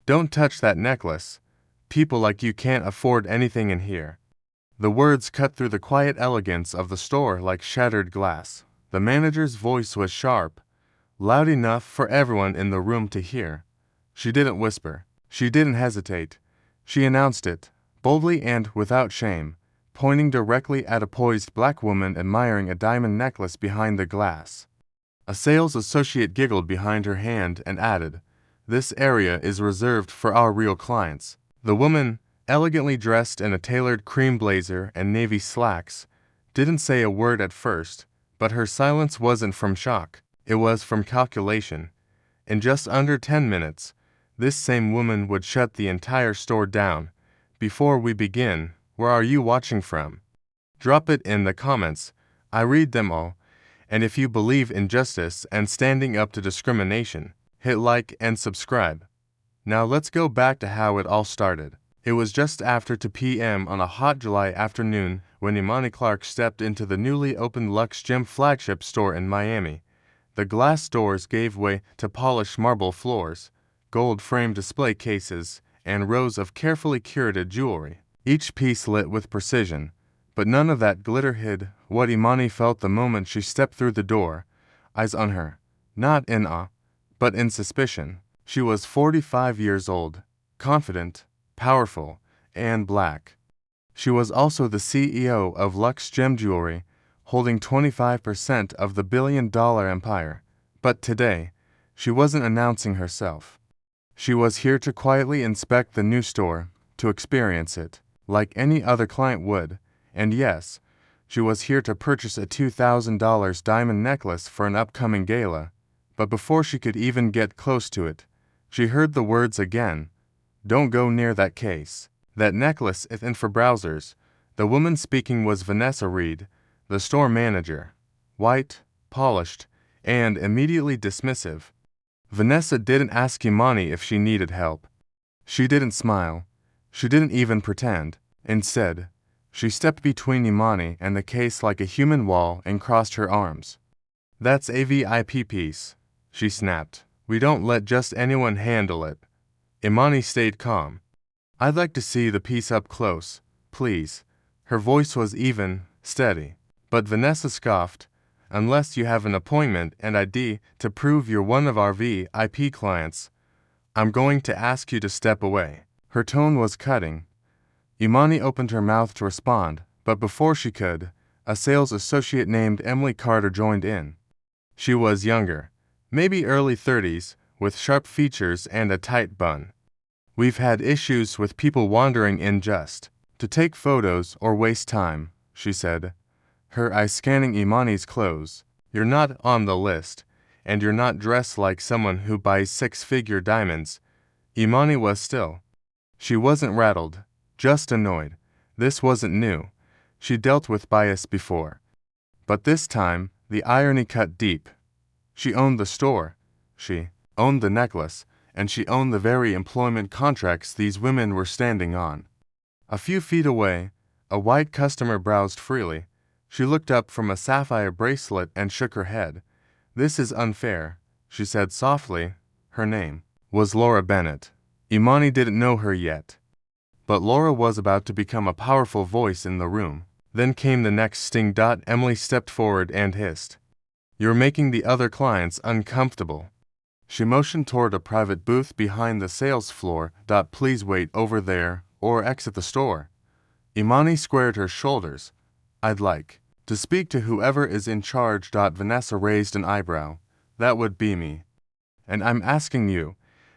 "Don't touch that necklace. People like you can't afford anything in here." The words cut through the quiet elegance of the store like shattered glass. The manager's voice was sharp, loud enough for everyone in the room to hear. She didn't whisper. She didn't hesitate. She announced it, boldly and without shame, pointing directly at a poised black woman admiring a diamond necklace behind the glass. A sales associate giggled behind her hand and added, "This area is reserved for our real clients." The woman, elegantly dressed in a tailored cream blazer and navy slacks, didn't say a word at first, but her silence wasn't from shock. It was from calculation. In just under 10 minutes, this same woman would shut the entire store down. "Before we begin, where are you watching from? Drop it in the comments. I read them all. And if you believe in justice and standing up to discrimination, hit like and subscribe." Now let's go back to how it all started. It was just after 2 p.m. on a hot July afternoon when Imani Clark stepped into the newly opened Luxe Gym flagship store in Miami. The glass doors gave way to polished marble floors, gold-framed display cases, and rows of carefully curated jewelry, each piece lit with precision. But none of that glitter hid what Imani felt the moment she stepped through the door, eyes on her, not in awe, but in suspicion. She was 45 years old, confident, powerful, and black. She was also the CEO of Luxe Gem Jewelry, holding 25% of the billion-dollar empire. But today, she wasn't announcing herself. She was here to quietly inspect the new store, to experience it, like any other client would. And yes, she was here to purchase a $2,000 diamond necklace for an upcoming gala. But before she could even get close to it, she heard the words again. "Don't go near that case. That necklace isn't for browsers." The woman speaking was Vanessa Reed, the store manager. White, polished, and immediately dismissive. Vanessa didn't ask Imani if she needed help. She didn't smile. She didn't even pretend. Instead, she stepped between Imani and the case like a human wall and crossed her arms. "That's a VIP piece," she snapped. "We don't let just anyone handle it." Imani stayed calm. "I'd like to see the piece up close, please." Her voice was even, steady. But Vanessa scoffed. "Unless you have an appointment and ID to prove you're one of our VIP clients, I'm going to ask you to step away." Her tone was cutting. Imani opened her mouth to respond, but before she could, a sales associate named Emily Carter joined in. She was younger, maybe early 30s, with sharp features and a tight bun. "We've had issues with people wandering in just to take photos or waste time," she said, her eyes scanning Imani's clothes. "You're not on the list, and you're not dressed like someone who buys six-figure diamonds." Imani was still. She wasn't rattled, just annoyed. This wasn't new. She dealt with bias before. But this time, the irony cut deep. She owned the store. She owned the necklace, and she owned the very employment contracts these women were standing on. A few feet away, a white customer browsed freely. She looked up from a sapphire bracelet and shook her head. "This is unfair," she said softly. Her name was Laura Bennett. Imani didn't know her yet. But Laura was about to become a powerful voice in the room. Then came the next sting. Emily stepped forward and hissed, "You're making the other clients uncomfortable." She motioned toward a private booth behind the sales floor. "Please wait over there or exit the store." Imani squared her shoulders. "I'd like to speak to whoever is in charge." Vanessa raised an eyebrow. "That would be me. And I'm asking you,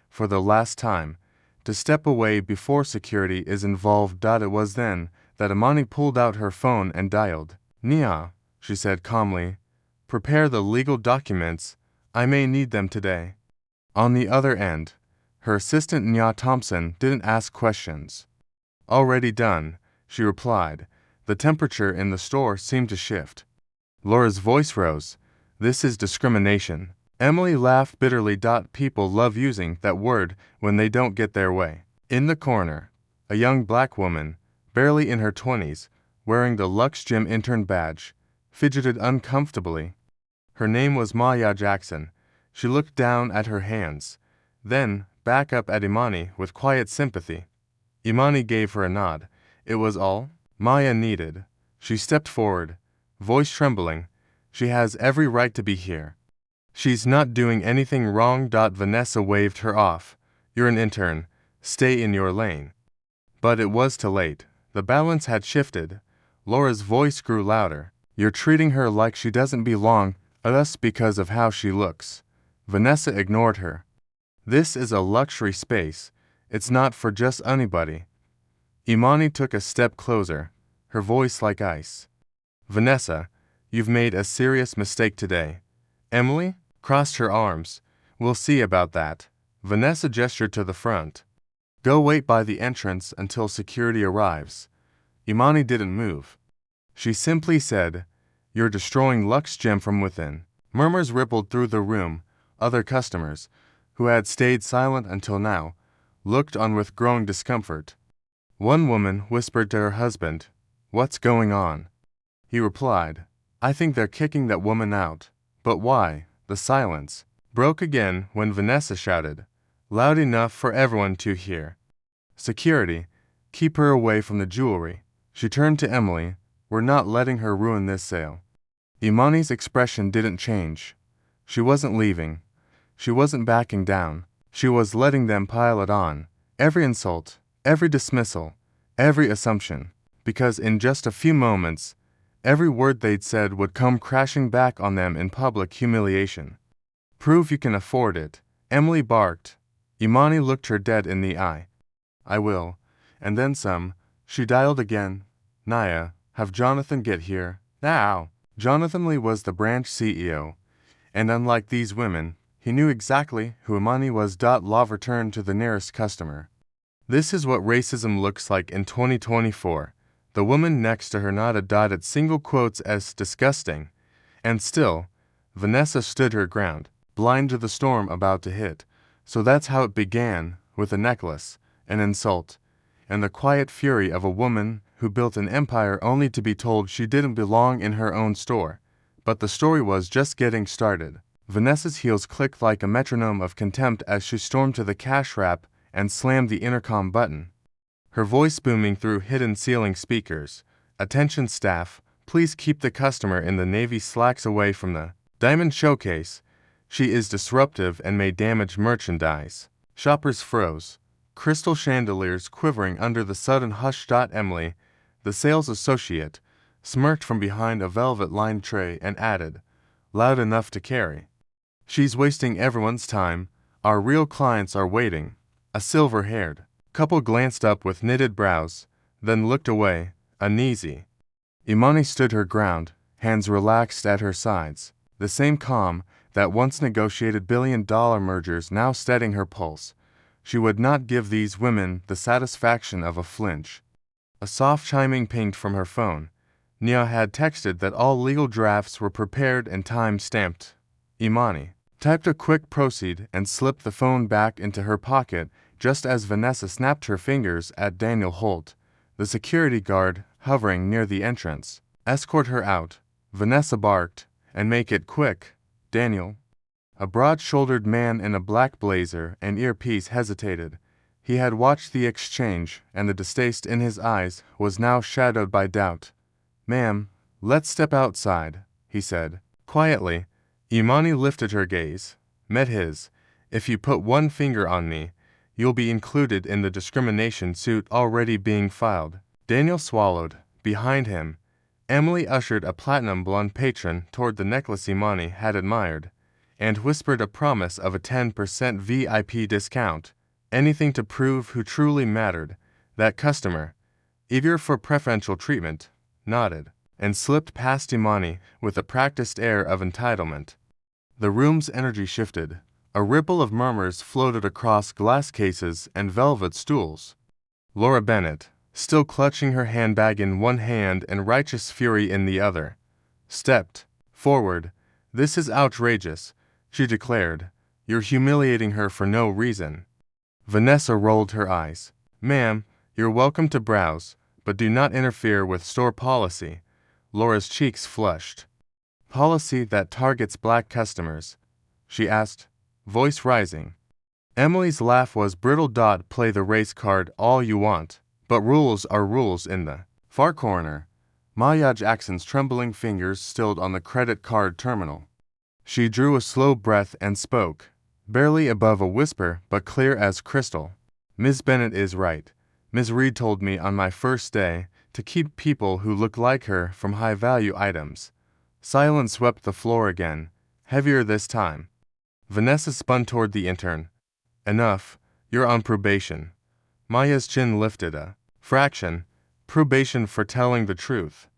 for the last time, to step away before security is involved." It was then that Imani pulled out her phone and dialed. "Nia," she said calmly, "prepare the legal documents. I may need them today." On the other end, her assistant Nia Thompson didn't ask questions. "Already done," she replied. The temperature in the store seemed to shift. Laura's voice rose. "This is discrimination." Emily laughed bitterly. "People love using that word when they don't get their way." In the corner, a young black woman, barely in her 20s, wearing the Luxe Gym intern badge, fidgeted uncomfortably. Her name was Maya Jackson. She looked down at her hands, then back up at Imani with quiet sympathy. Imani gave her a nod. It was all Maya needed. She stepped forward, voice trembling. She has every right to be here. She's not doing anything wrong. Vanessa waved her off. You're an intern. Stay in your lane. But it was too late. The balance had shifted. Laura's voice grew louder. You're treating her like she doesn't belong to us because of how she looks. Vanessa ignored her. This is a luxury space. It's not for just anybody. Imani took a step closer, her voice like ice. Vanessa, you've made a serious mistake today. Emily crossed her arms. We'll see about that. Vanessa gestured to the front. Go wait by the entrance until security arrives. Imani didn't move. She simply said, You're destroying Luxe Gem from within. Murmurs rippled through the room. Other customers, who had stayed silent until now, looked on with growing discomfort. One woman whispered to her husband, What's going on? He replied, I think they're kicking that woman out. But why? The silence broke again when Vanessa shouted, loud enough for everyone to hear. Security, keep her away from the jewelry. She turned to Emily, We're not letting her ruin this sale. Imani's expression didn't change. She wasn't leaving. She wasn't backing down. She was letting them pile it on. Every insult, every dismissal, every assumption. Because in just a few moments, every word they'd said would come crashing back on them in public humiliation. Prove you can afford it, Emily barked. Imani looked her dead in the eye. I will. And then some. She dialed again. Naya, have Jonathan get here, now. Jonathan Lee was the branch CEO, and unlike these women, he knew exactly who Imani was. Love returned to the nearest customer. This is what racism looks like in 2024. The woman next to her nodded at single quotes as disgusting. And still, Vanessa stood her ground, blind to the storm about to hit. So that's how it began, with a necklace, an insult, and the quiet fury of a woman who built an empire only to be told she didn't belong in her own store. But the story was just getting started. Vanessa's heels clicked like a metronome of contempt as she stormed to the cash wrap and slammed the intercom button. Her voice booming through hidden ceiling speakers. Attention staff, please keep the customer in the navy slacks away from the diamond showcase. She is disruptive and may damage merchandise. Shoppers froze, crystal chandeliers quivering under the sudden hush. Emily, the sales associate, smirked from behind a velvet-lined tray and added, loud enough to carry. She's wasting everyone's time. Our real clients are waiting. A silver-haired couple glanced up with knitted brows, then looked away, uneasy. Imani stood her ground, hands relaxed at her sides, the same calm that once negotiated billion-dollar mergers now steadying her pulse. She would not give these women the satisfaction of a flinch. A soft chiming pinged from her phone. Nia had texted that all legal drafts were prepared and time-stamped. Imani typed a quick proceed and slipped the phone back into her pocket just as Vanessa snapped her fingers at Daniel Holt, the security guard hovering near the entrance. Escort her out, Vanessa barked, and make it quick, Daniel. A broad-shouldered man in a black blazer and earpiece hesitated. He had watched the exchange, and the distaste in his eyes was now shadowed by doubt. Ma'am, let's step outside, he said. Quietly, Imani lifted her gaze, met his. If you put one finger on me, you'll be included in the discrimination suit already being filed. Daniel swallowed. Behind him, Emily ushered a platinum blonde patron toward the necklace Imani had admired, and whispered a promise of a 10% VIP discount. Anything to prove who truly mattered. That customer, eager for preferential treatment, nodded, and slipped past Imani with a practiced air of entitlement. The room's energy shifted. A ripple of murmurs floated across glass cases and velvet stools. Laura Bennett, still clutching her handbag in one hand and righteous fury in the other, stepped forward. This is outrageous, she declared. You're humiliating her for no reason. Vanessa rolled her eyes. Ma'am, you're welcome to browse, but do not interfere with store policy. Laura's cheeks flushed. Policy that targets black customers? She asked, voice rising. Emily's laugh was brittle. Play the race card all you want, but rules are rules. In the far corner, Maya Jackson's trembling fingers stilled on the credit card terminal. She drew a slow breath and spoke, barely above a whisper but clear as crystal. Miss Bennett is right. Miss Reed told me on my first day to keep people who look like her from high-value items. Silence swept the floor again, heavier this time. Vanessa spun toward the intern. Enough, you're on probation. Maya's chin lifted a fraction. Probation for telling the truth.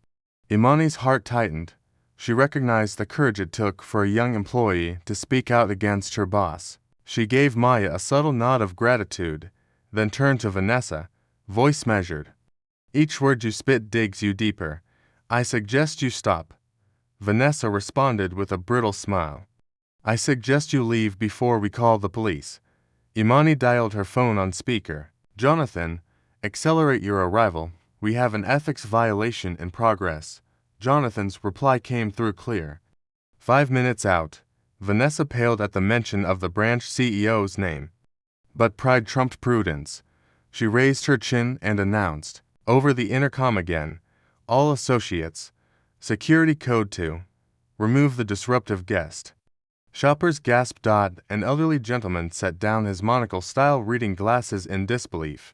Imani's heart tightened. She recognized the courage it took for a young employee to speak out against her boss. She gave Maya a subtle nod of gratitude, then turned to Vanessa, voice measured. Each word you spit digs you deeper. I suggest you stop. Vanessa responded with a brittle smile. I suggest you leave before we call the police. Imani dialed her phone on speaker. Jonathan, accelerate your arrival. We have an ethics violation in progress. Jonathan's reply came through clear. 5 minutes out. Vanessa paled at the mention of the branch CEO's name. But pride trumped prudence. She raised her chin and announced, over the intercom again, all associates. Security code 2. Remove the disruptive guest. Shoppers gasped. An elderly gentleman set down his monocle-style reading glasses in disbelief.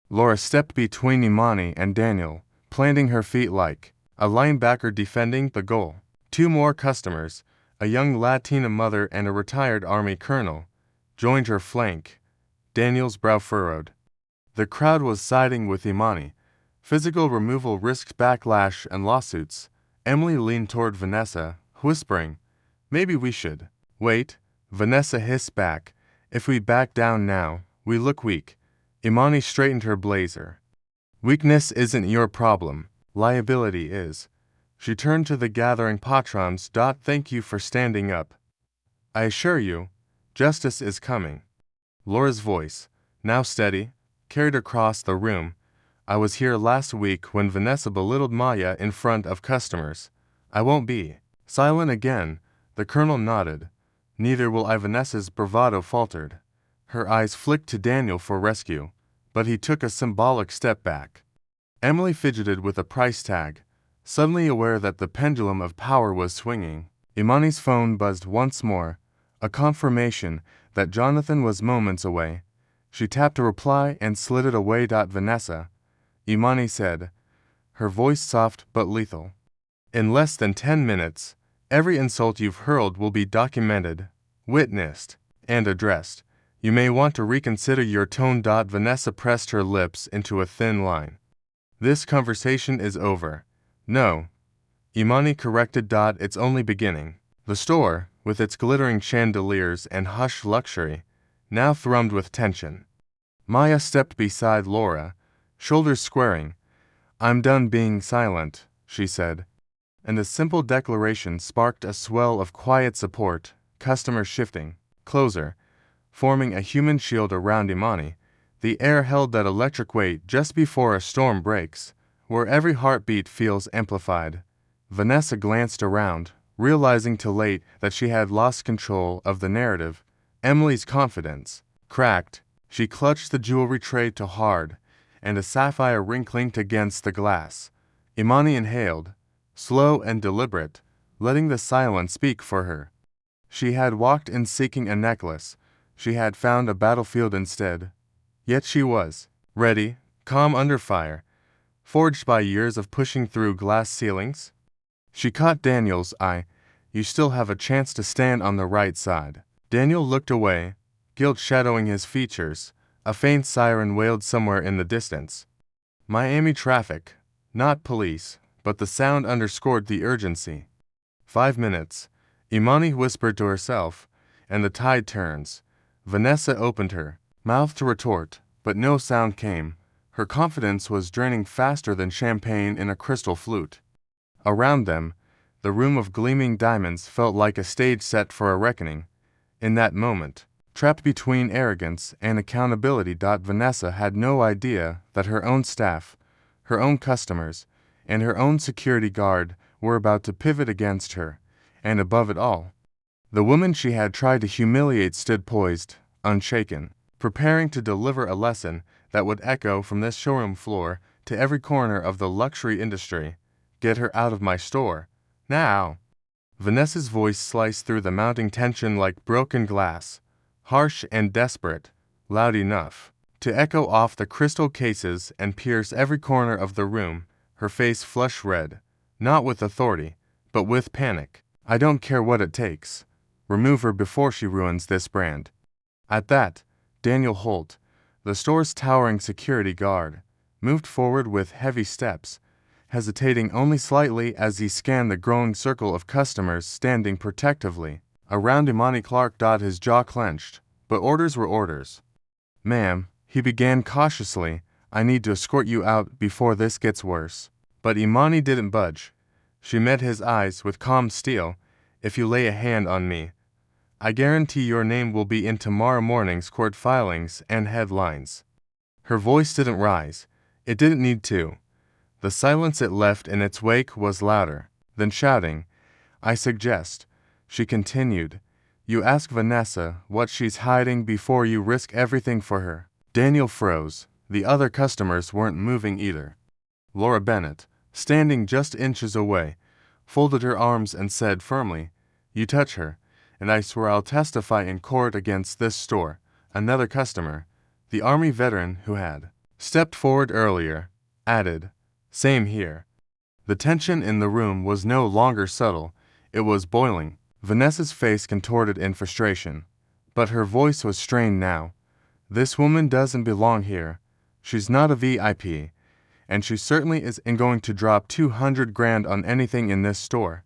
Laura stepped between Imani and Daniel, planting her feet like a linebacker defending the goal. 2 more customers, a young Latina mother and a retired Army colonel, joined her flank. Daniel's brow furrowed. The crowd was siding with Imani. Physical removal risked backlash and lawsuits. Emily leaned toward Vanessa, whispering, maybe we should. Wait, Vanessa hissed back. If we back down now, we look weak. Imani straightened her blazer. Weakness isn't your problem. Liability is. She turned to the gathering patrons. Thank you for standing up. I assure you, justice is coming. Laura's voice, now steady, carried across the room. I was here last week when Vanessa belittled Maya in front of customers. I won't be silent again. The colonel nodded. Neither will I. Vanessa's bravado faltered. Her eyes flicked to Daniel for rescue, but he took a symbolic step back. Emily fidgeted with a price tag, suddenly aware that the pendulum of power was swinging. Imani's phone buzzed once more, a confirmation that Jonathan was moments away. She tapped a reply and slid it away. Vanessa, Imani said, her voice soft but lethal. In less than 10 minutes, every insult you've hurled will be documented, witnessed, and addressed. You may want to reconsider your tone. Vanessa pressed her lips into a thin line. This conversation is over. No. Imani corrected. It's only beginning. The store, with its glittering chandeliers and hushed luxury, now thrummed with tension. Maya stepped beside Laura, shoulders squaring. I'm done being silent, she said. And the simple declaration sparked a swell of quiet support, customers shifting closer, forming a human shield around Imani. The air held that electric weight just before a storm breaks, where every heartbeat feels amplified. Vanessa glanced around, realizing too late that she had lost control of the narrative. Emily's confidence cracked. She clutched the jewelry tray too hard, and a sapphire ring clinked against the glass. Imani inhaled, slow and deliberate, letting the silence speak for her. She had walked in seeking a necklace. She had found a battlefield instead. Yet she was ready, calm under fire, forged by years of pushing through glass ceilings. She caught Daniel's eye. You still have a chance to stand on the right side. Daniel looked away, guilt shadowing his features. A faint siren wailed somewhere in the distance. Miami traffic, not police, but the sound underscored the urgency. 5 minutes, Imani whispered to herself, and the tide turns. Vanessa opened her mouth to retort, but no sound came. Her confidence was draining faster than champagne in a crystal flute. Around them, the room of gleaming diamonds felt like a stage set for a reckoning. In that moment, trapped between arrogance and accountability, Vanessa had no idea that her own staff, her own customers, and her own security guard were about to pivot against her, and above it all, the woman she had tried to humiliate stood poised, unshaken, preparing to deliver a lesson that would echo from this showroom floor to every corner of the luxury industry. Get her out of my store. Now! Vanessa's voice sliced through the mounting tension like broken glass, harsh and desperate, loud enough to echo off the crystal cases and pierce every corner of the room, her face flush red, not with authority, but with panic. I don't care what it takes. Remove her before she ruins this brand. At that, Daniel Holt, the store's towering security guard, moved forward with heavy steps, hesitating only slightly as he scanned the growing circle of customers standing protectively around Imani Clark. His jaw clenched, but orders were orders. Ma'am, he began cautiously, I need to escort you out before this gets worse. But Imani didn't budge. She met his eyes with calm steel. If you lay a hand on me, I guarantee your name will be in tomorrow morning's court filings and headlines. Her voice didn't rise. It didn't need to. The silence it left in its wake was louder than shouting. I suggest, she continued, you ask Vanessa what she's hiding before you risk everything for her. Daniel froze. The other customers weren't moving either. Laura Bennett, standing just inches away, folded her arms and said firmly, you touch her, and I swear I'll testify in court against this store. Another customer, the Army veteran who had stepped forward earlier, added, same here. The tension in the room was no longer subtle, it was boiling. Vanessa's face contorted in frustration, but her voice was strained now. This woman doesn't belong here. She's not a VIP, and she certainly isn't going to drop 200 grand on anything in this store.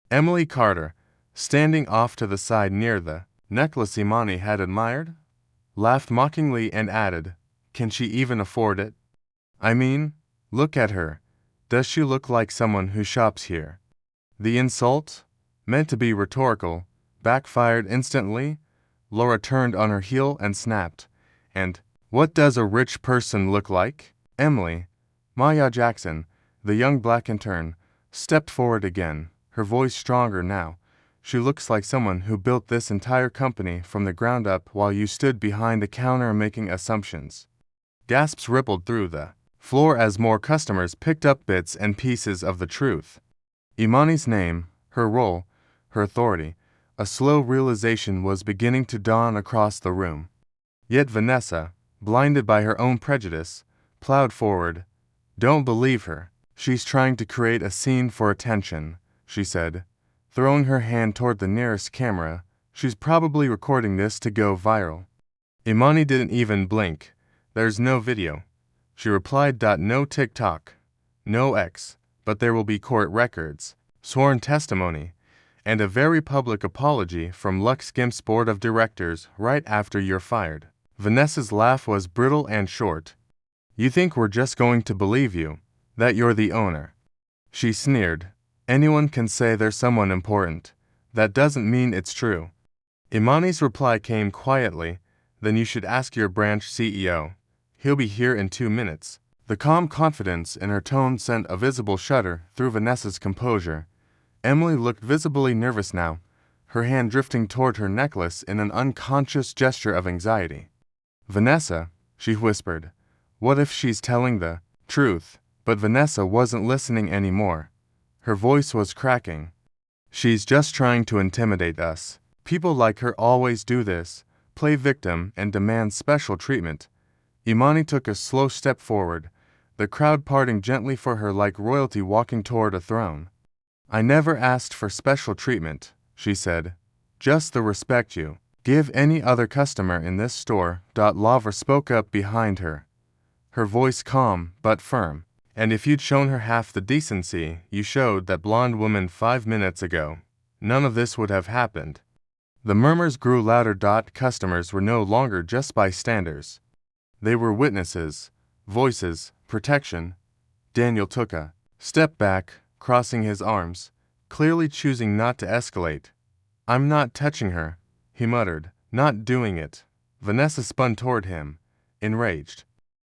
Emily Carter, standing off to the side near the necklace Imani had admired, laughed mockingly and added, can she even afford it? I mean, look at her. Does she look like someone who shops here? The insult, meant to be rhetorical, backfired instantly. Laura turned on her heel and snapped, and what does a rich person look like? Emily, Maya Jackson, the young black intern, stepped forward again, her voice stronger now. She looks like someone who built this entire company from the ground up while you stood behind the counter making assumptions. Gasps rippled through the floor as more customers picked up bits and pieces of the truth. Imani's name, her role, her authority, a slow realization was beginning to dawn across the room. Yet Vanessa, blinded by her own prejudice, plowed forward. Don't believe her. She's trying to create a scene for attention, she said, throwing her hand toward the nearest camera. She's probably recording this to go viral. Imani didn't even blink. There's no video, she replied. No TikTok, no X, but there will be court records, sworn testimony, and a very public apology from Lux Gimp's board of directors right after you're fired. Vanessa's laugh was brittle and short. You think we're just going to believe you, that you're the owner? She sneered. Anyone can say they're someone important. That doesn't mean it's true. Imani's reply came quietly. Then you should ask your branch CEO. He'll be here in 2 minutes. The calm confidence in her tone sent a visible shudder through Vanessa's composure. Emily looked visibly nervous now, her hand drifting toward her necklace in an unconscious gesture of anxiety. Vanessa, she whispered, what if she's telling the truth? But Vanessa wasn't listening anymore. Her voice was cracking. She's just trying to intimidate us. People like her always do this, play victim and demand special treatment. Imani took a slow step forward, the crowd parting gently for her like royalty walking toward a throne. I never asked for special treatment, she said. Just the respect you give any other customer in this store. Lava spoke up behind her, her voice calm but firm. And if you'd shown her half the decency you showed that blonde woman 5 minutes ago, none of this would have happened. The murmurs grew louder. Customers were no longer just bystanders. They were witnesses, voices, protection. Daniel took a step back, crossing his arms, clearly choosing not to escalate. I'm not touching her, he muttered, not doing it. Vanessa spun toward him, enraged.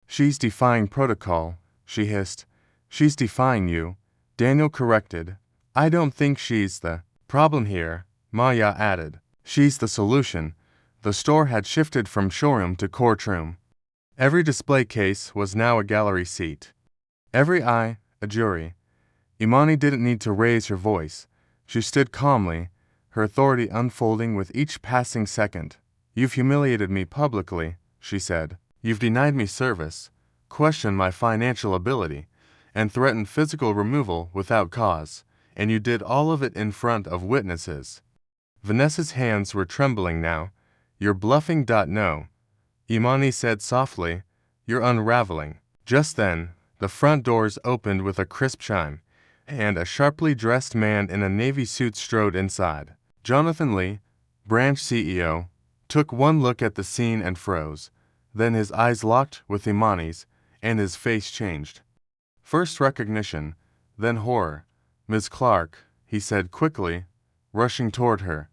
She's defying protocol, she hissed. She's defying you, Daniel corrected. I don't think she's the problem here, Maya added. She's the solution. The store had shifted from showroom to courtroom. Every display case was now a gallery seat. Every eye, a jury. Imani didn't need to raise her voice. She stood calmly, her authority unfolding with each passing second. "You've humiliated me publicly," she said. "You've denied me service, questioned my financial ability, and threatened physical removal without cause, and you did all of it in front of witnesses." Vanessa's hands were trembling now. "You're bluffing. No," Imani said softly. "You're unraveling." Just then, the front doors opened with a crisp chime, and a sharply dressed man in a navy suit strode inside. Jonathan Lee, branch CEO, took one look at the scene and froze. Then his eyes locked with Imani's, and his face changed. First recognition, then horror. "Ms. Clark," he said quickly, rushing toward her.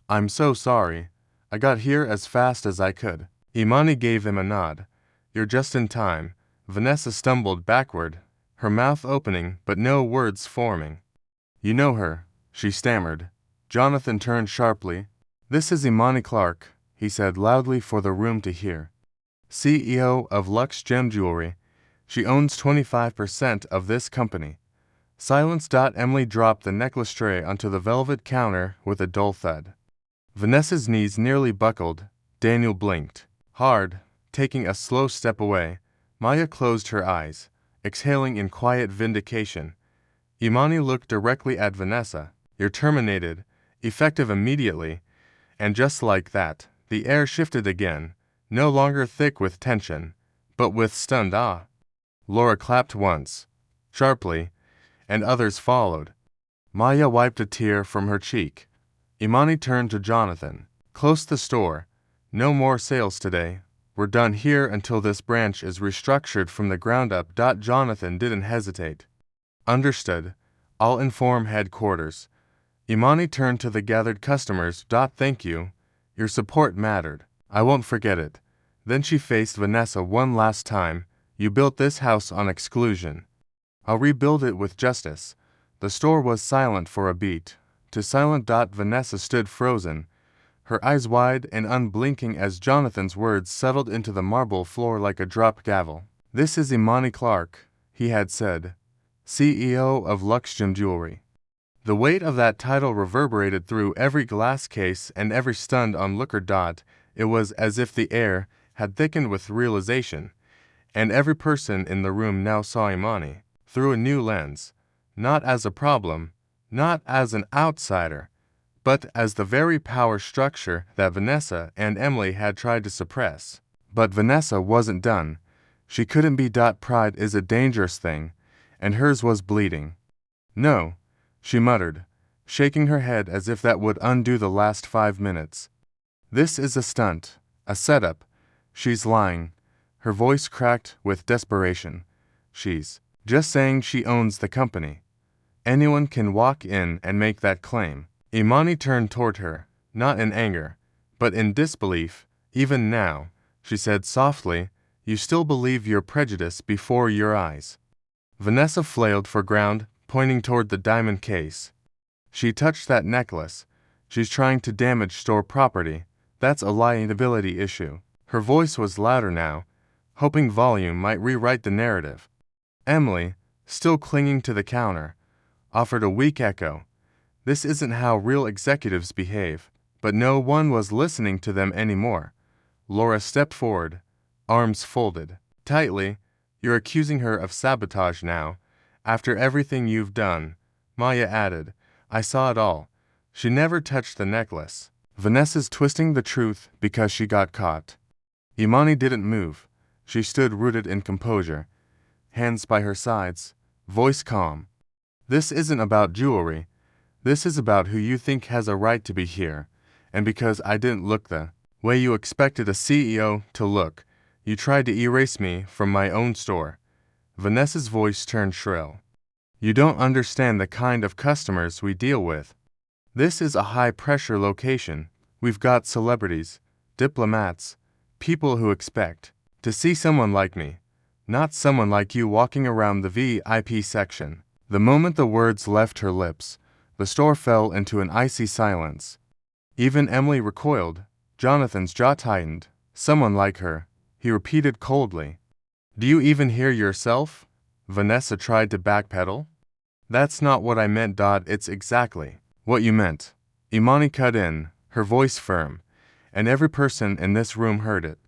"I'm so sorry. I got here as fast as I could." Imani gave him a nod. "You're just in time." Vanessa stumbled backward, her mouth opening but no words forming. "You know her," she stammered. Jonathan turned sharply. "This is Imani Clark," he said loudly for the room to hear. "CEO of Lux Gem Jewelry. She owns 25% of this company." Silence. Emily dropped the necklace tray onto the velvet counter with a dull thud. Vanessa's knees nearly buckled. Daniel blinked hard, taking a slow step away. Maya closed her eyes, exhaling in quiet vindication. Imani looked directly at Vanessa. "You're terminated, effective immediately." And just like that, the air shifted again, no longer thick with tension, but with stunned awe. Laura clapped once, sharply, and others followed. Maya wiped a tear from her cheek. Imani turned to Jonathan. "Close the store. No more sales today. We're done here until this branch is restructured from the ground up." Jonathan didn't hesitate. "Understood. I'll inform headquarters." Imani turned to the gathered customers. "Thank you. Your support mattered. I won't forget it." Then she faced Vanessa one last time. "You built this house on exclusion. I'll rebuild it with justice." The store was silent for a beat. To silent. Vanessa stood frozen, her eyes wide and unblinking as Jonathan's words settled into the marble floor like a dropped gavel. "This is Imani Clark," he had said, "CEO of Lux Gem Jewelry." The weight of that title reverberated through every glass case and every stunned onlooker. It was as if the air had thickened with realization, and every person in the room now saw Imani through a new lens, not as a problem, not as an outsider, but as the very power structure that Vanessa and Emily had tried to suppress. But Vanessa wasn't done. She couldn't be. Pride is a dangerous thing, and hers was bleeding. "No," she muttered, shaking her head as if that would undo the last 5 minutes. "This is a stunt, a setup. She's lying." Her voice cracked with desperation. "She's just saying she owns the company. Anyone can walk in and make that claim." Imani turned toward her, not in anger, but in disbelief. "Even now," she said softly, "you still believe your prejudice before your eyes." Vanessa flailed for ground, pointing toward the diamond case. "She touched that necklace. She's trying to damage store property. That's a liability issue." Her voice was louder now, hoping volume might rewrite the narrative. Emily, still clinging to the counter, offered a weak echo. "This isn't how real executives behave." But no one was listening to them anymore. Laura stepped forward, arms folded tightly. "You're accusing her of sabotage now, after everything you've done," Maya added. "I saw it all. She never touched the necklace." Vanessa's twisting the truth because she got caught. Imani didn't move. She stood rooted in composure, hands by her sides, voice calm. "This isn't about jewelry. This is about who you think has a right to be here. And because I didn't look the way you expected a CEO to look, you tried to erase me from my own store." Vanessa's voice turned shrill. "You don't understand the kind of customers we deal with. This is a high-pressure location. We've got celebrities, diplomats, people who expect to see someone like me, not someone like you walking around the VIP section." The moment the words left her lips, the store fell into an icy silence. Even Emily recoiled, Jonathan's jaw tightened. Someone like her, he repeated coldly. Do you even hear yourself? Vanessa tried to backpedal. That's not what I meant. It's exactly what you meant. Imani cut in, her voice firm, and every person in this room heard it.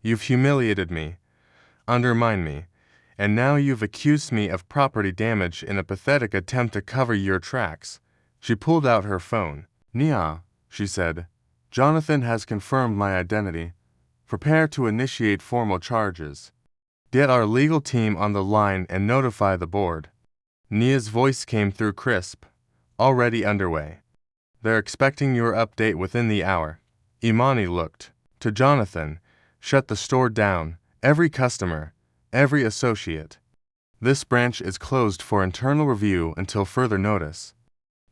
You've humiliated me, undermined me, and now you've accused me of property damage in a pathetic attempt to cover your tracks. She pulled out her phone. Nia, she said, Jonathan has confirmed my identity. Prepare to initiate formal charges. Get our legal team on the line and notify the board. Nia's voice came through crisp. Already underway. They're expecting your update within the hour. Imani looked to Jonathan. Shut the store down. Every customer, every associate. This branch is closed for internal review until further notice.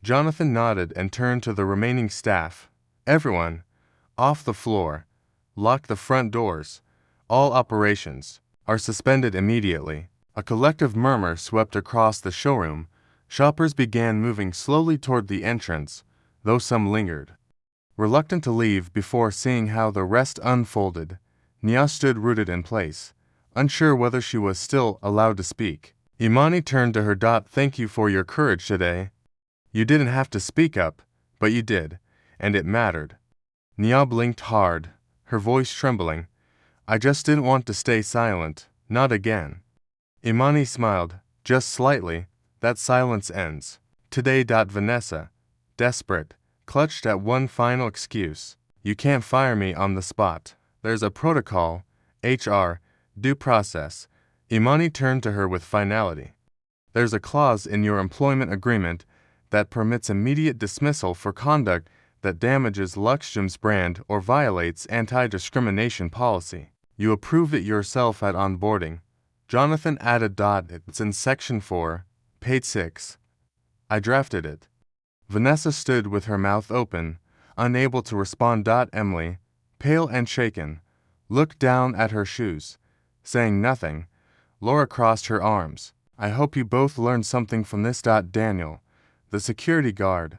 Jonathan nodded and turned to the remaining staff. Everyone, off the floor. Lock the front doors. All operations are suspended immediately. A collective murmur swept across the showroom. Shoppers began moving slowly toward the entrance, though some lingered. Reluctant to leave before seeing how the rest unfolded, Nia stood rooted in place, unsure whether she was still allowed to speak. Imani turned to her. Thank you for your courage today. You didn't have to speak up, but you did, and it mattered. Nia blinked hard, her voice trembling. I just didn't want to stay silent, not again. Imani smiled, just slightly. That silence ends. Today. Vanessa, desperate, clutched at one final excuse. You can't fire me on the spot. There's a protocol, HR, due process. Imani turned to her with finality. There's a clause in your employment agreement that permits immediate dismissal for conduct that damages Luxgem's brand or violates anti-discrimination policy. You approved it yourself at onboarding. Jonathan added. It's in Section 4, page 6. I drafted it. Vanessa stood with her mouth open, unable to respond. Emily, pale and shaken, looked down at her shoes. Saying nothing, Laura crossed her arms. I hope you both learned something from this. Daniel, the security guard,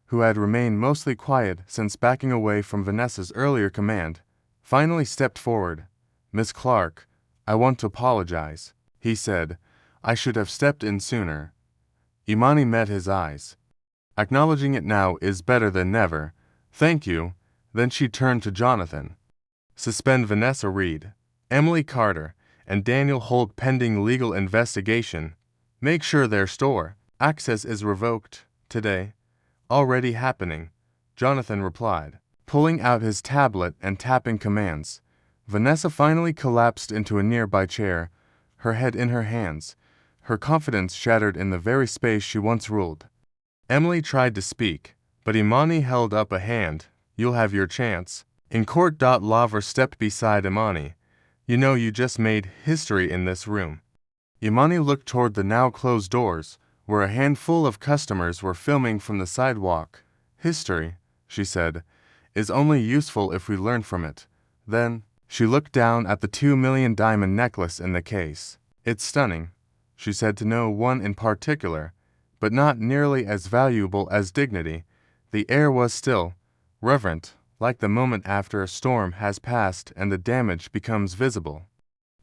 who had remained mostly quiet since backing away from Vanessa's earlier command, finally stepped forward. Miss Clark, I want to apologize, he said. I should have stepped in sooner. Imani met his eyes. Acknowledging it now is better than never. Thank you. Then she turned to Jonathan. Suspend Vanessa Reed, Emily Carter, and Daniel Holt pending legal investigation. Make sure their store access is revoked today. Already happening, Jonathan replied, pulling out his tablet and tapping commands. Vanessa finally collapsed into a nearby chair, her head in her hands, her confidence shattered in the very space she once ruled. Emily tried to speak, but Imani held up a hand. You'll have your chance. In court. Laver stepped beside Imani. You know you just made history in this room. Imani looked toward the now closed doors, where a handful of customers were filming from the sidewalk. History, she said, is only useful if we learn from it. Then, she looked down at the $2 million diamond necklace in the case. It's stunning, she said to no one in particular, but not nearly as valuable as dignity. The air was still, reverent, like the moment after a storm has passed and the damage becomes visible.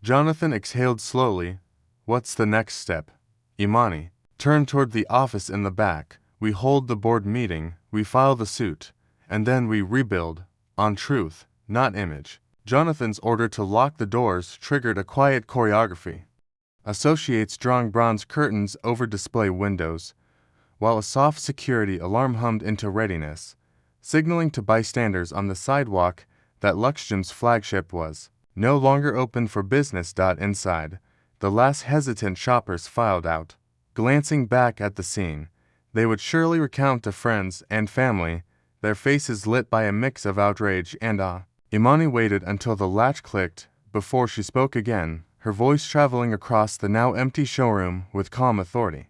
Jonathan exhaled slowly. What's the next step? Imani turned toward the office in the back. We hold the board meeting, we file the suit, and then we rebuild, on truth, not image. Jonathan's order to lock the doors triggered a quiet choreography. Associates drawing bronze curtains over display windows, while a soft security alarm hummed into readiness, signaling to bystanders on the sidewalk that Luxgem's flagship was no longer open for business. Inside, the last hesitant shoppers filed out. Glancing back at the scene, they would surely recount to friends and family, their faces lit by a mix of outrage and awe. Imani waited until the latch clicked before she spoke again, her voice traveling across the now empty showroom with calm authority.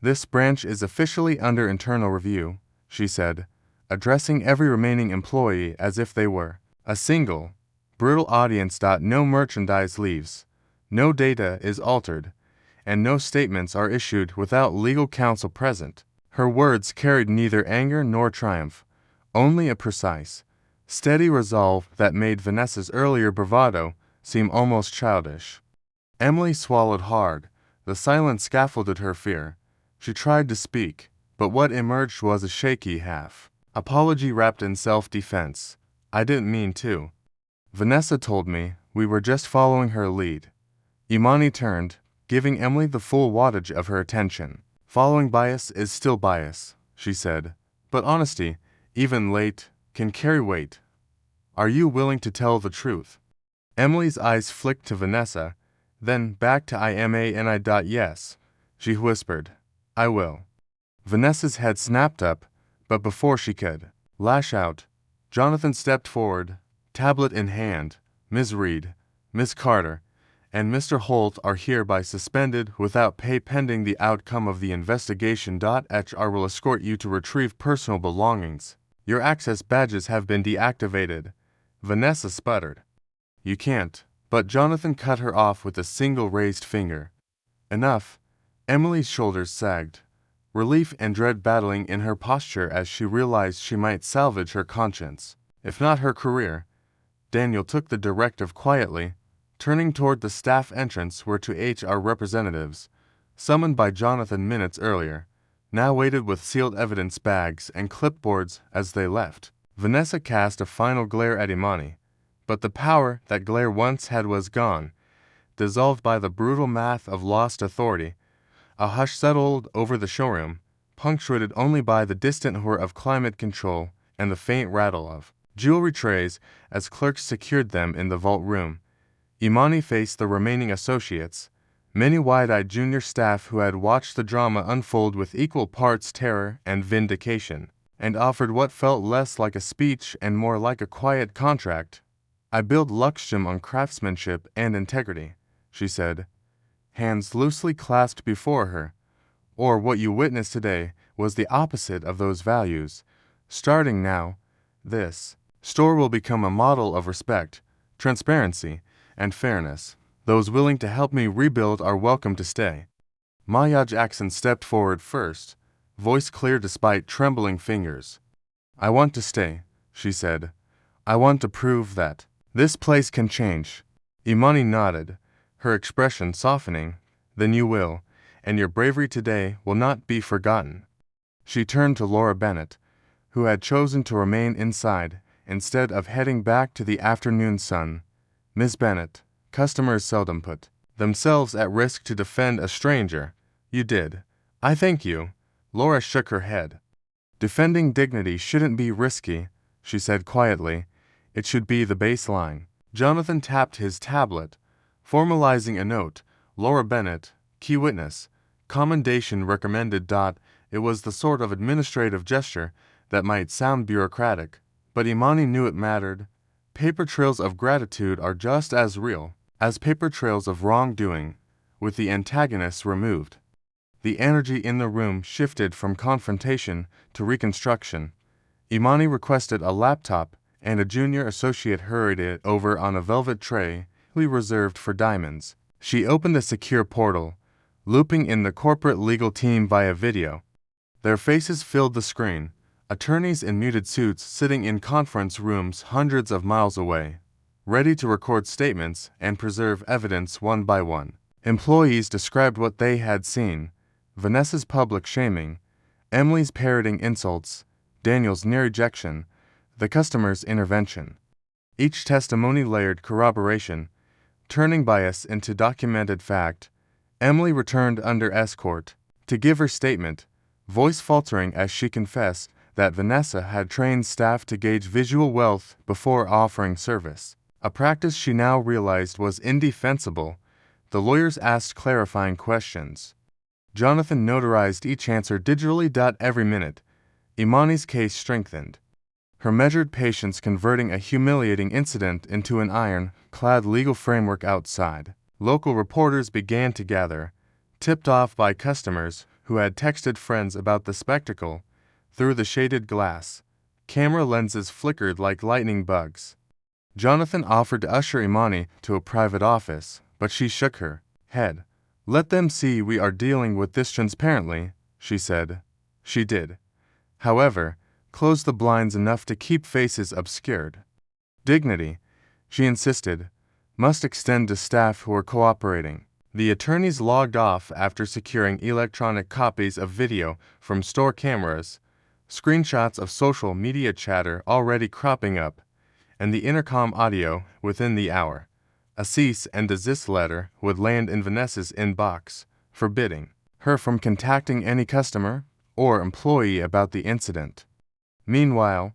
This branch is officially under internal review, she said, addressing every remaining employee as if they were a single, brutal audience. No merchandise leaves, no data is altered, and no statements are issued without legal counsel present. Her words carried neither anger nor triumph, only a precise, steady resolve that made Vanessa's earlier bravado seem almost childish. Emily swallowed hard. The silence scaffolded her fear. She tried to speak, but what emerged was a shaky half-apology wrapped in self-defense. I didn't mean to. Vanessa told me we were just following her lead. Imani turned, giving Emily the full wattage of her attention. Following bias is still bias, she said. But honesty, even late, can carry weight. Are you willing to tell the truth? Emily's eyes flicked to Vanessa, then back to Imani. Yes, she whispered. I will. Vanessa's head snapped up, but before she could lash out, Jonathan stepped forward, tablet in hand. Ms. Reed, Miss Carter, and Mr. Holt are hereby suspended without pay pending the outcome of the investigation. HR will escort you to retrieve personal belongings. Your access badges have been deactivated. Vanessa sputtered. You can't. But Jonathan cut her off with a single raised finger. Enough. Emily's shoulders sagged, relief and dread battling in her posture as she realized she might salvage her conscience, if not her career. Daniel took the directive quietly, turning toward the staff entrance where two HR representatives, summoned by Jonathan minutes earlier, now waited with sealed evidence bags and clipboards as they left. Vanessa cast a final glare at Imani, but the power that glare once had was gone, dissolved by the brutal math of lost authority. A hush settled over the showroom, punctuated only by the distant whir of climate control and the faint rattle of jewelry trays as clerks secured them in the vault room. Imani faced the remaining associates, many wide-eyed junior staff who had watched the drama unfold with equal parts terror and vindication, and offered what felt less like a speech and more like a quiet contract. I build Luxgem on craftsmanship and integrity, she said, hands loosely clasped before her. Or what you witnessed today was the opposite of those values. Starting now, this store will become a model of respect, transparency, and fairness. Those willing to help me rebuild are welcome to stay. Maya Jackson stepped forward first, voice clear despite trembling fingers. I want to stay, she said. I want to prove that this place can change. Imani nodded, her expression softening. Then you will, and your bravery today will not be forgotten. She turned to Laura Bennett, who had chosen to remain inside instead of heading back to the afternoon sun. Miss Bennett, customers seldom put themselves at risk to defend a stranger. You did. I thank you. Laura shook her head. Defending dignity shouldn't be risky, she said quietly. It should be the baseline. Jonathan tapped his tablet, formalizing a note. Laura Bennett, key witness, commendation recommended. It was the sort of administrative gesture that might sound bureaucratic, but Imani knew it mattered. Paper trails of gratitude are just as real as paper trails of wrongdoing, with the antagonists removed. The energy in the room shifted from confrontation to reconstruction. Imani requested a laptop, and a junior associate hurried it over on a velvet tray reserved for diamonds. She opened a secure portal, looping in the corporate legal team via video. Their faces filled the screen, attorneys in muted suits sitting in conference rooms hundreds of miles away, ready to record statements and preserve evidence one by one. Employees described what they had seen: Vanessa's public shaming, Emily's parroting insults, Daniel's near ejection, the customer's intervention. Each testimony layered corroboration, turning bias into documented fact. Emily returned under escort to give her statement, voice faltering as she confessed that Vanessa had trained staff to gauge visual wealth before offering service, a practice she now realized was indefensible. The lawyers asked clarifying questions. Jonathan notarized each answer digitally. Every minute, Imani's case strengthened, her measured patience converting a humiliating incident into an iron-clad legal framework outside. Local reporters began to gather, tipped off by customers who had texted friends about the spectacle. Through the shaded glass, camera lenses flickered like lightning bugs. Jonathan offered to usher Imani to a private office, but she shook her head. Let them see we are dealing with this transparently, she said. She did. However, close the blinds enough to keep faces obscured. Dignity, she insisted, must extend to staff who are cooperating. The attorneys logged off after securing electronic copies of video from store cameras, screenshots of social media chatter already cropping up, and the intercom audio within the hour. A cease and desist letter would land in Vanessa's inbox, forbidding her from contacting any customer or employee about the incident. Meanwhile,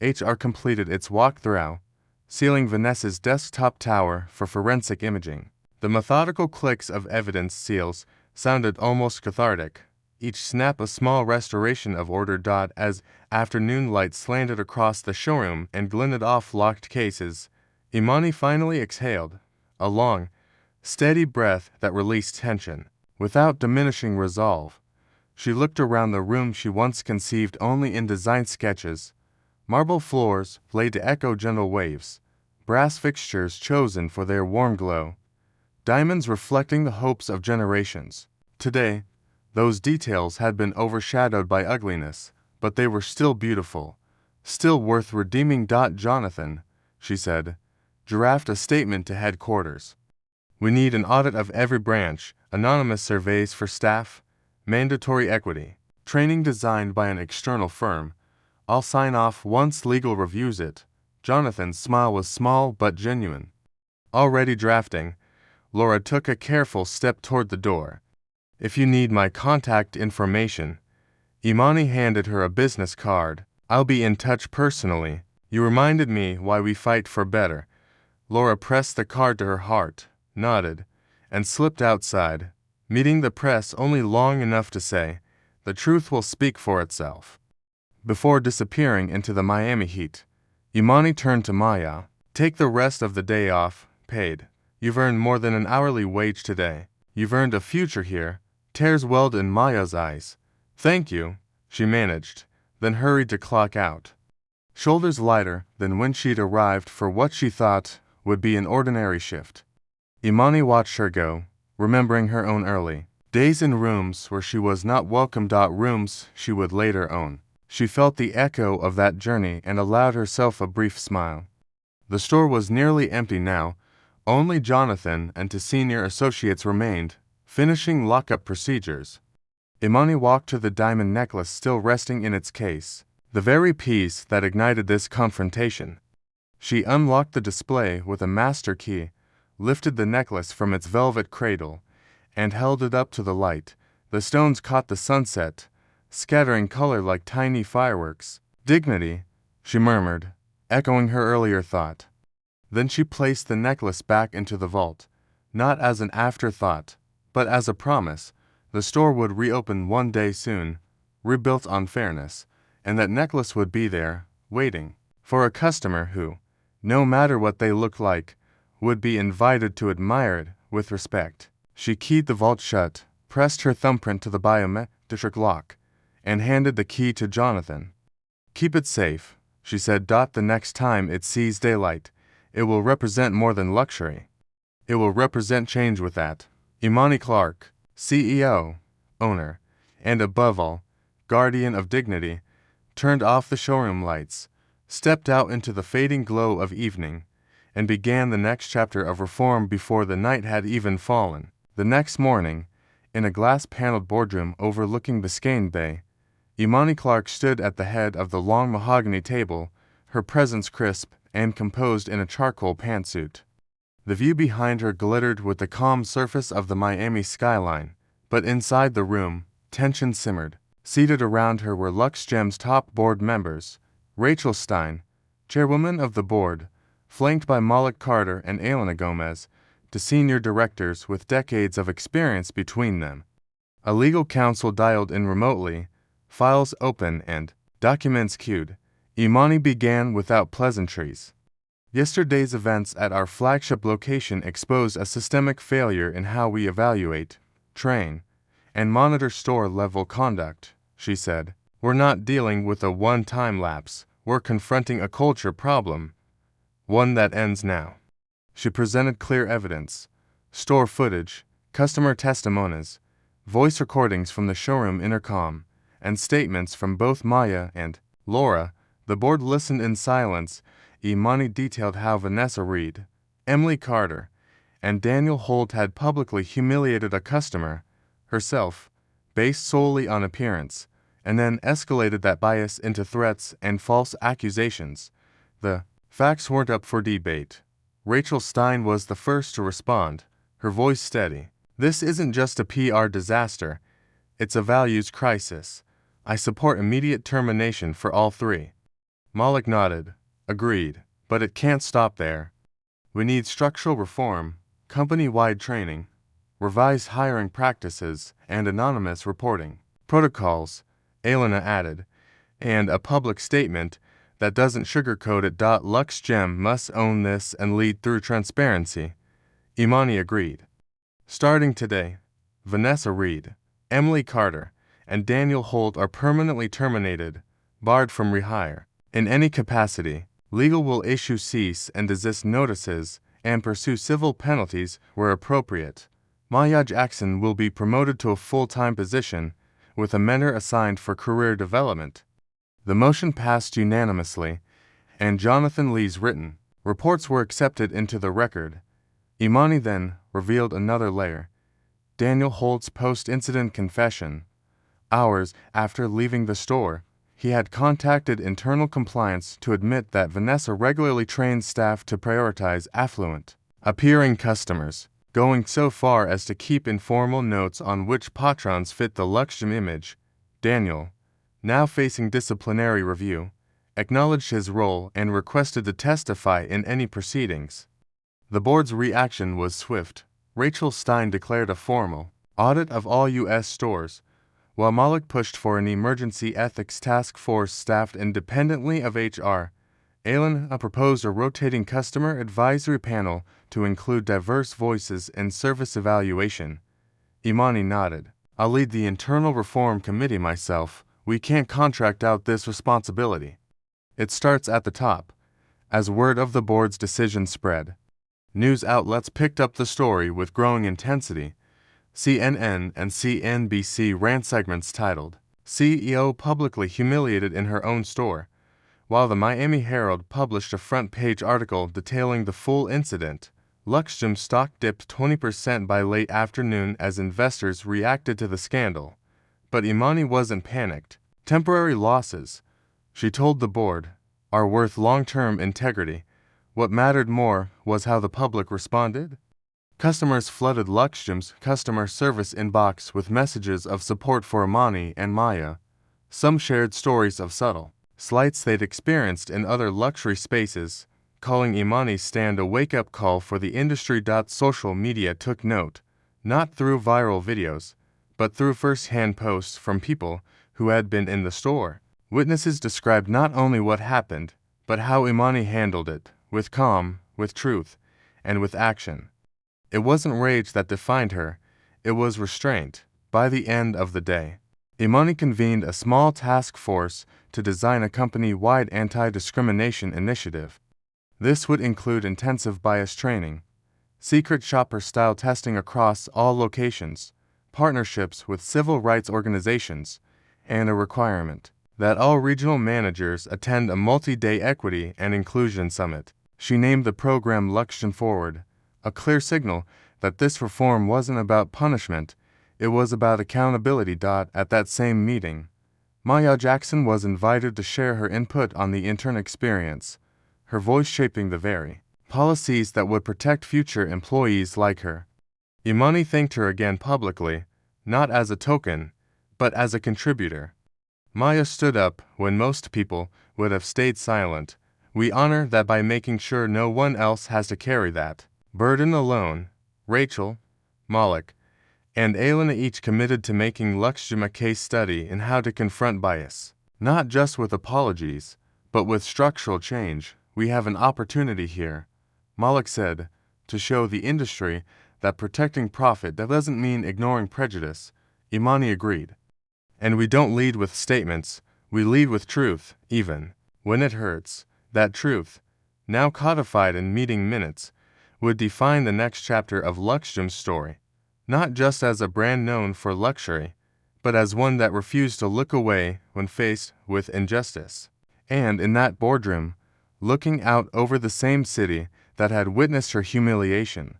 HR completed its walkthrough, sealing Vanessa's desktop tower for forensic imaging. The methodical clicks of evidence seals sounded almost cathartic, each snap a small restoration of order. As afternoon light slanted across the showroom and glinted off locked cases, Imani finally exhaled, a long, steady breath that released tension. Without diminishing resolve, she looked around the room she once conceived only in design sketches. Marble floors laid to echo gentle waves, brass fixtures chosen for their warm glow, diamonds reflecting the hopes of generations. Today, those details had been overshadowed by ugliness, but they were still beautiful, still worth redeeming. Jonathan, she said, draft a statement to headquarters. We need an audit of every branch, anonymous surveys for staff, mandatory equity, training designed by an external firm. I'll sign off once legal reviews it. Jonathan's smile was small but genuine. Already drafting, Laura took a careful step toward the door. If you need my contact information, Imani handed her a business card. I'll be in touch personally. You reminded me why we fight for better. Laura pressed the card to her heart, nodded, and slipped outside, meeting the press only long enough to say, "The truth will speak for itself." Before disappearing into the Miami heat, Imani turned to Maya. Take the rest of the day off, paid. You've earned more than an hourly wage today. You've earned a future here. Tears welled in Maya's eyes. Thank you, she managed, then hurried to clock out. Shoulders lighter than when she'd arrived for what she thought would be an ordinary shift. Imani watched her go, remembering her own early days in rooms where she was not welcome. Rooms she would later own. She felt the echo of that journey and allowed herself a brief smile. The store was nearly empty now. Only Jonathan and two senior associates remained, finishing lockup procedures. Imani walked to the diamond necklace still resting in its case, the very piece that ignited this confrontation. She unlocked the display with a master key, lifted the necklace from its velvet cradle, and held it up to the light. The stones caught the sunset, scattering color like tiny fireworks. Dignity, she murmured, echoing her earlier thought. Then she placed the necklace back into the vault, not as an afterthought, but as a promise. The store would reopen one day soon, rebuilt on fairness, and that necklace would be there, waiting, for a customer who, no matter what they looked like, would be invited to admire it with respect. She keyed the vault shut, pressed her thumbprint to the biometric lock, and handed the key to Jonathan. Keep it safe, she said. The next time it sees daylight, it will represent more than luxury. It will represent change. With that, Imani Clark, CEO, owner, and above all, guardian of dignity, turned off the showroom lights, stepped out into the fading glow of evening, and began the next chapter of reform before the night had even fallen. The next morning, in a glass-paneled boardroom overlooking Biscayne Bay, Imani Clark stood at the head of the long mahogany table, her presence crisp and composed in a charcoal pantsuit. The view behind her glittered with the calm surface of the Miami skyline, but inside the room, tension simmered. Seated around her were LuxGem's top board members, Rachel Stein, chairwoman of the board, flanked by Malik Carter and Elena Gomez, to senior directors with decades of experience between them. A legal counsel dialed in remotely, files open and documents queued. Imani began without pleasantries. Yesterday's events at our flagship location exposed a systemic failure in how we evaluate, train, and monitor store-level conduct, she said. We're not dealing with a one-time lapse. We're confronting a culture problem, one that ends now. She presented clear evidence, store footage, customer testimonies, voice recordings from the showroom intercom, and statements from both Maya and Laura, the board listened in silence. Imani detailed how Vanessa Reed, Emily Carter, and Daniel Holt had publicly humiliated a customer, herself, based solely on appearance, and then escalated that bias into threats and false accusations. The facts weren't up for debate. Rachel Stein was the first to respond, her voice steady. This isn't just a PR disaster, it's a values crisis. I support immediate termination for all three. Malik nodded, agreed, but it can't stop there. We need structural reform, company-wide training, revised hiring practices, and anonymous reporting protocols, Elena added, and a public statement that doesn't sugarcoat it. LuxGem must own this and lead through transparency. Imani agreed. Starting today, Vanessa Reed, Emily Carter, and Daniel Holt are permanently terminated, barred from rehire. In any capacity, legal will issue cease and desist notices and pursue civil penalties where appropriate. Maya Jackson will be promoted to a full-time position, with a mentor assigned for career development. The motion passed unanimously, and Jonathan Lee's written reports were accepted into the record. Imani then revealed another layer. Daniel Holt's post-incident confession. Hours after leaving the store, he had contacted internal compliance to admit that Vanessa regularly trained staff to prioritize affluent, appearing customers, going so far as to keep informal notes on which patrons fit the LuxGem image. Daniel, now facing disciplinary review, acknowledged his role and requested to testify in any proceedings. The board's reaction was swift. Rachel Stein declared a formal audit of all U.S. stores, while Malik pushed for an emergency ethics task force staffed independently of HR. Elena proposed a rotating customer advisory panel to include diverse voices in service evaluation. Imani nodded. I'll lead the internal reform committee myself. We can't contract out this responsibility. It starts at the top. As word of the board's decision spread, news outlets picked up the story with growing intensity. CNN and CNBC ran segments titled, CEO Publicly Humiliated in Her Own Store, while the Miami Herald published a front-page article detailing the full incident. LuxGem stock dipped 20% by late afternoon as investors reacted to the scandal. But Imani wasn't panicked. Temporary losses, she told the board, are worth long-term integrity. What mattered more was how the public responded. Customers flooded LuxGem's customer service inbox with messages of support for Imani and Maya. Some shared stories of subtle slights they'd experienced in other luxury spaces, calling Imani's stand a wake-up call for the industry. Social media took note, not through viral videos, but through first-hand posts from people who had been in the store. Witnesses described not only what happened, but how Imani handled it, with calm, with truth, and with action. It wasn't rage that defined her, it was restraint. By the end of the day, Imani convened a small task force to design a company-wide anti-discrimination initiative. This would include intensive bias training, secret shopper-style testing across all locations, partnerships with civil rights organizations, and a requirement that all regional managers attend a multi-day equity and inclusion summit. She named the program LuxGem Forward, a clear signal that this reform wasn't about punishment, it was about accountability. At that same meeting, Maya Jackson was invited to share her input on the intern experience, her voice shaping the very policies that would protect future employees like her. Imani thanked her again publicly, not as a token, but as a contributor. Maya stood up when most people would have stayed silent. We honor that by making sure no one else has to carry that burden alone. Rachel, Malik, and Elena each committed to making LuxGem a case study in how to confront bias, not just with apologies, but with structural change. We have an opportunity here, Malik said, to show the industry that protecting profit doesn't mean ignoring prejudice. Imani agreed. And we don't lead with statements, we lead with truth, even when it hurts. That truth, now codified in meeting minutes, would define the next chapter of LuxGem's story, not just as a brand known for luxury, but as one that refused to look away when faced with injustice. And in that boardroom, looking out over the same city that had witnessed her humiliation,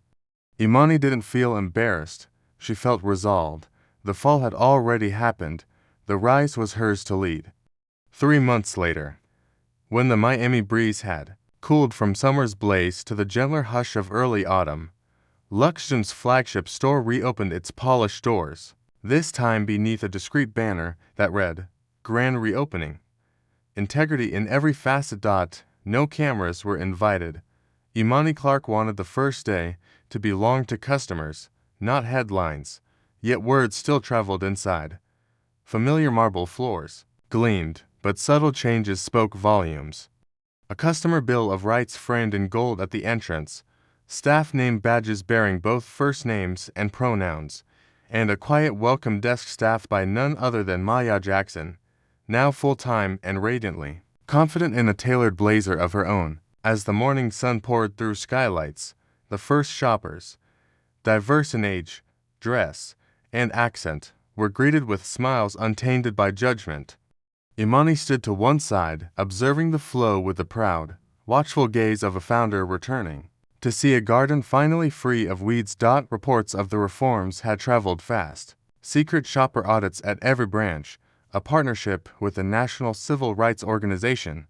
Imani didn't feel embarrassed. She felt resolved. The fall had already happened. The rise was hers to lead. 3 months later, when the Miami breeze had cooled from summer's blaze to the gentler hush of early autumn, Luxem's flagship store reopened its polished doors, this time beneath a discreet banner that read, "Grand Reopening." Integrity in every facet. No cameras were invited. Imani Clark wanted the first day to belong to customers, not headlines, yet words still traveled inside. Familiar marble floors gleamed, but subtle changes spoke volumes. A customer bill of rights framed in gold at the entrance, staff name badges bearing both first names and pronouns, and a quiet welcome desk staffed by none other than Maya Jackson, now full-time and radiantly confident in a tailored blazer of her own. As the morning sun poured through skylights, the first shoppers, diverse in age, dress, and accent, were greeted with smiles untainted by judgment. Imani stood to one side, observing the flow with the proud, watchful gaze of a founder returning to see a garden finally free of weeds. Reports of the reforms had traveled fast. Secret shopper audits at every branch, a partnership with the National Civil Rights Organization,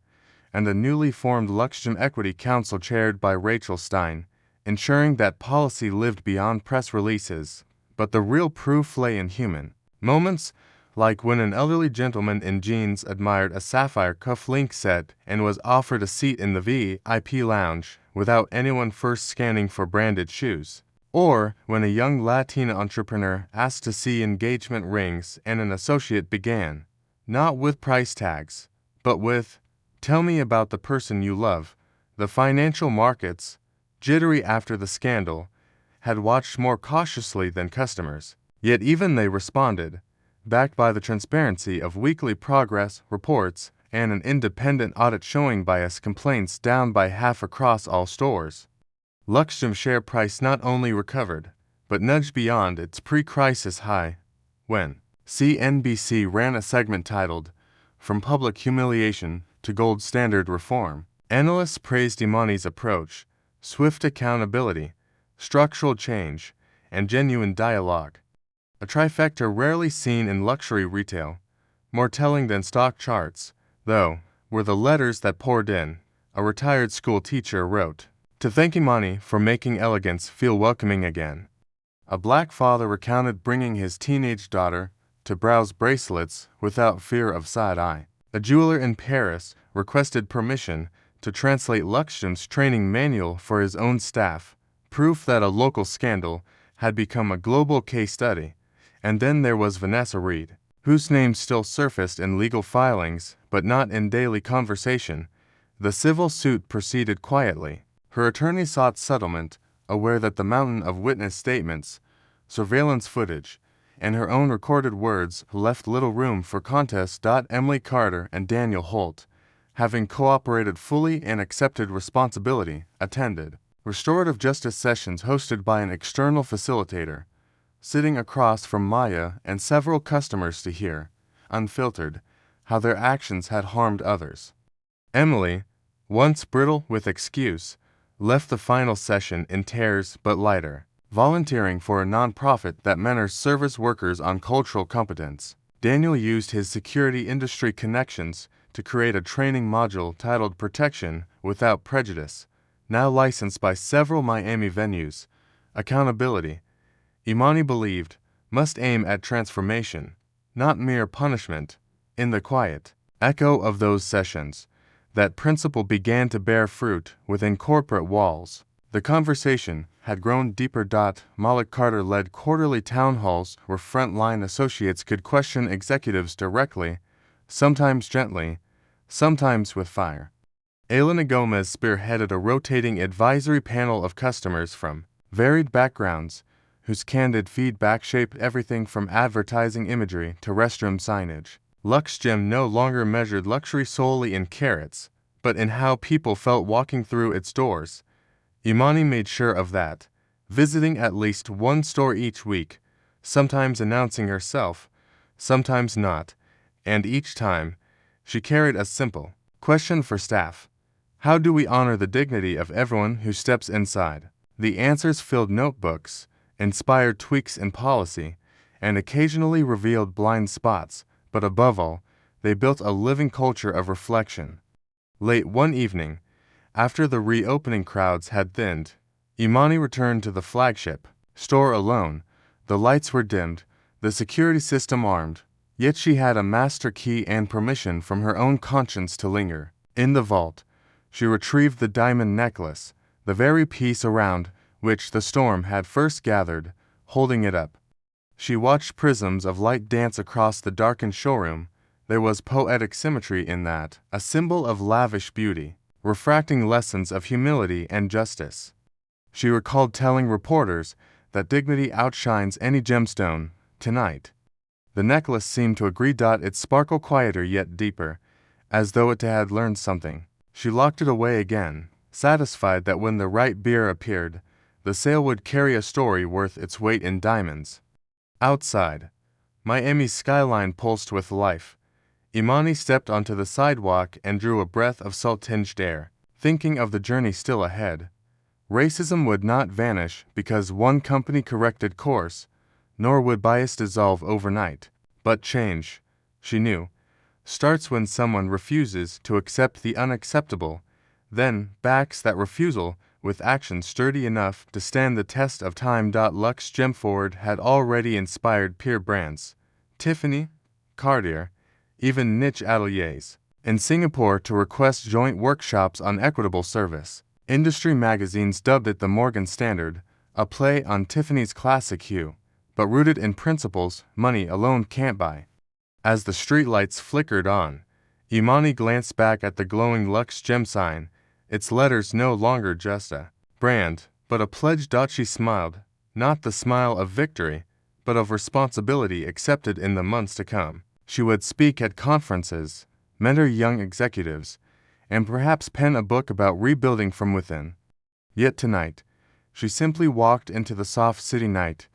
and the newly formed Luxem Equity Council chaired by Rachel Stein, ensuring that policy lived beyond press releases. But the real proof lay in human moments, like when an elderly gentleman in jeans admired a sapphire cuff-link set and was offered a seat in the VIP lounge without anyone first scanning for branded shoes. Or when a young Latina entrepreneur asked to see engagement rings and an associate began, not with price tags, but with, "Tell me about the person you love." The financial markets, jittery after the scandal, had watched more cautiously than customers. Yet even they responded, backed by the transparency of weekly progress reports and an independent audit showing bias complaints down by half across all stores. Luxem's share price not only recovered, but nudged beyond its pre-crisis high when CNBC ran a segment titled, "From Public Humiliation to Gold Standard Reform." Analysts praised Imani's approach, swift accountability, structural change, and genuine dialogue. A trifecta rarely seen in luxury retail. More telling than stock charts, though, were the letters that poured in. A retired school teacher wrote, "To thank Imani for making elegance feel welcoming again." A black father recounted bringing his teenage daughter to browse bracelets without fear of side-eye. A jeweler in Paris requested permission to translate Luxem's training manual for his own staff, proof that a local scandal had become a global case study. And then there was Vanessa Reed, whose name still surfaced in legal filings but not in daily conversation. The civil suit proceeded quietly. Her attorney sought settlement, aware that the mountain of witness statements, surveillance footage, and her own recorded words left little room for contest. Emily Carter and Daniel Holt, having cooperated fully and accepted responsibility, attended restorative justice sessions hosted by an external facilitator, sitting across from Maya and several customers to hear, unfiltered, how their actions had harmed others. Emily, once brittle with excuse, left the final session in tears but lighter, volunteering for a nonprofit that mentors service workers on cultural competence. Daniel used his security industry connections to create a training module titled Protection Without Prejudice, now licensed by several Miami venues. Accountability, Imani believed, must aim at transformation, not mere punishment. In the quiet echo of those sessions, that principle began to bear fruit within corporate walls. The conversation had grown deeper. Malik Carter led quarterly town halls where front-line associates could question executives directly, sometimes gently, sometimes with fire. Elena Gomez spearheaded a rotating advisory panel of customers from varied backgrounds, whose candid feedback shaped everything from advertising imagery to restroom signage. Luxem no longer measured luxury solely in carats, but in how people felt walking through its doors. Imani made sure of that, visiting at least one store each week, sometimes announcing herself, sometimes not, and each time, she carried a simple, Question for staff. How do we honor the dignity of everyone who steps inside? The answers filled notebooks, inspired tweaks in policy, and occasionally revealed blind spots, but above all, they built a living culture of reflection. Late one evening, after the reopening crowds had thinned, Imani returned to the flagship store alone. The lights were dimmed, the security system armed, yet she had a master key and permission from her own conscience to linger. In the vault, she retrieved the diamond necklace, the very piece around which the storm had first gathered. Holding it up, she watched prisms of light dance across the darkened showroom. There was poetic symmetry in that, a symbol of lavish beauty, refracting lessons of humility and justice. She recalled telling reporters that dignity outshines any gemstone. Tonight, the necklace seemed to agree. Its sparkle quieter yet deeper, as though it had learned something. She locked it away again, satisfied that when the right beer appeared, the sale would carry a story worth its weight in diamonds. Outside, Miami's skyline pulsed with life. Imani stepped onto the sidewalk and drew a breath of salt-tinged air, thinking of the journey still ahead. Racism would not vanish because one company corrected course, nor would bias dissolve overnight. But change, she knew, starts when someone refuses to accept the unacceptable, then backs that refusal with action sturdy enough to stand the test of time. Lux Gem Forward had already inspired peer brands, Tiffany, Cartier, even niche ateliers in Singapore to request joint workshops on equitable service. Industry magazines dubbed it the Morgan Standard, a play on Tiffany's classic hue, but rooted in principles money alone can't buy. As the streetlights flickered on, Imani glanced back at the glowing Lux Gem sign, its letters no longer just a brand, but a pledge. She smiled, not the smile of victory, but of responsibility accepted. In the months to come, she would speak at conferences, mentor young executives, and perhaps pen a book about rebuilding from within. Yet tonight, she simply walked into the soft city night,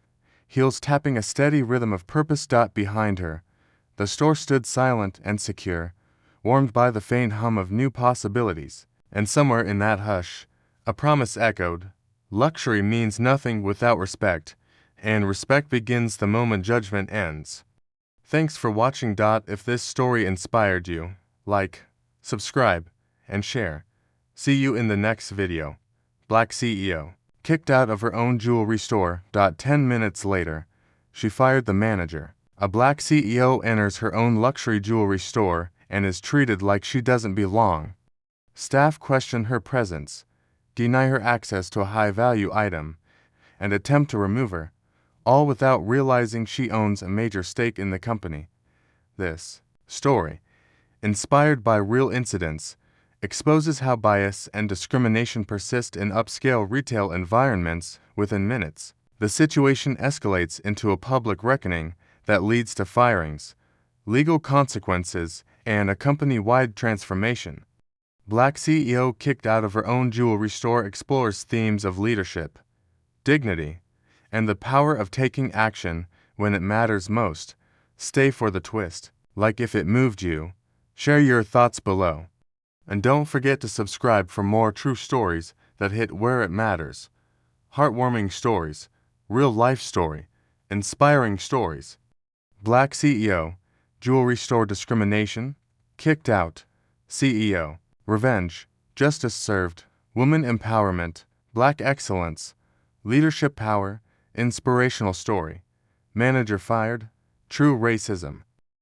heels tapping a steady rhythm of purpose. Behind her, the store stood silent and secure, warmed by the faint hum of new possibilities. And somewhere in that hush, a promise echoed: luxury means nothing without respect, and respect begins the moment judgment ends. Thanks for watching. If this story inspired you, like, subscribe, and share. See you in the next video. Black CEO. Kicked out of her own jewelry store. 10 minutes later, she fired the manager. A black CEO enters her own luxury jewelry store and is treated like she doesn't belong. Staff question her presence, deny her access to a high-value item, and attempt to remove her, all without realizing she owns a major stake in the company. This story, inspired by real incidents, exposes how bias and discrimination persist in upscale retail environments. Within minutes, the situation escalates into a public reckoning that leads to firings, legal consequences, and a company-wide transformation. Black CEO kicked out of her own jewelry store explores themes of leadership, dignity, and the power of taking action when it matters most. Stay for the twist. Like if it moved you. Share your thoughts below. And don't forget to subscribe for more true stories that hit where it matters. Heartwarming stories, real life story, inspiring stories. Black CEO, jewelry store discrimination, kicked out, CEO. Revenge, justice served, woman empowerment, black excellence, leadership power, inspirational story, manager fired, true racism.